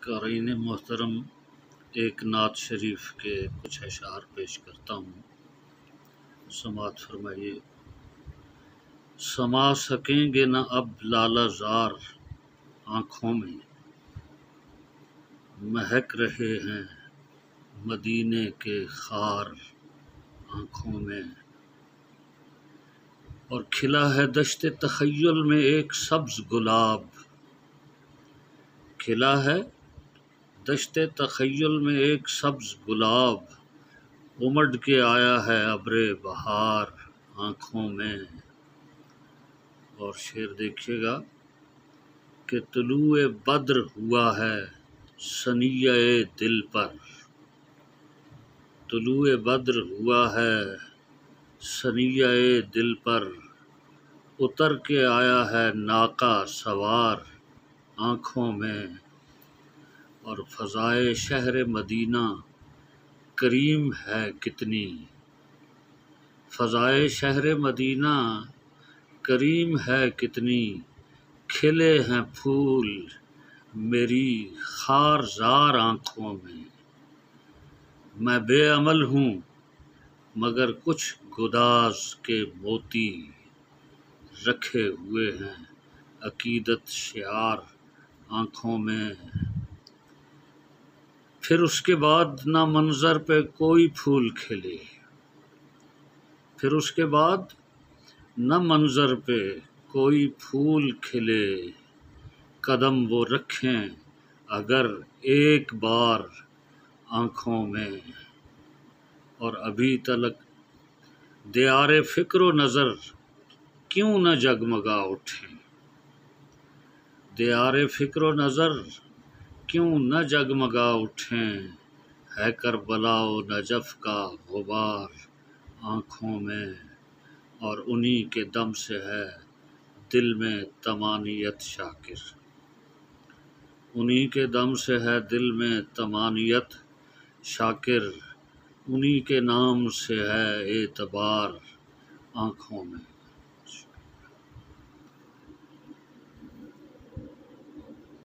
قارئین محترم، ایک نعت شریف کے کچھ اشعار پیش کرتا ہوں، سماعت فرمائیے۔ سما سکیں گے نہ اب لالہ زار آنکھوں میں، مہک رہے ہیں مدینے کے خار آنکھوں میں، اور کھلا ہے دشت تخیل میں ایک سبز گلاب، کھلا ہے دشت تخیل میں ایک سبز گلاب، امڈ کے آیا ہے ابر بہار آنکھوں میں۔ اور شعر دیکھیے گا کہ طلوع بدر ہوا ہے ثنیۂ دل پر، طلوع بدر ہوا ہے ثنیۂ دل پر، اتر کے آیا ہے ناقہ سوار آنکھوں میں، اور فضائے شہر مدینہ کریم ہے کتنی، فضائے شہر مدینہ کریم ہے کتنی، کھلے ہیں پھول میری خار زار آنکھوں میں، میں بے عمل ہوں مگر کچھ گداز کے موتی رکھے ہوئے ہیں عقیدت شعار آنکھوں میں۔ پھر اس کے بعد نہ منظر پہ کوئی پھول کھلے، پھر اس کے بعد نہ منظر پہ کوئی پھول کھلے، قدم وہ رکھیں اگر ایک بار آنکھوں میں، اور ابھی تلک دیار فکر و نظر کیوں نہ جگمگا اٹھیں، دیار فکر و نظر کیوں نہ جگمگا اٹھیں، ہے کربلا و نجف کا غبار آنکھوں میں، اور انہی کے دم سے ہے دل میں طمانینت شاکر، انہی کے دم سے ہے دل میں طمانینت شاکر، انہی کے نام سے ہے اعتبار آنکھوں میں۔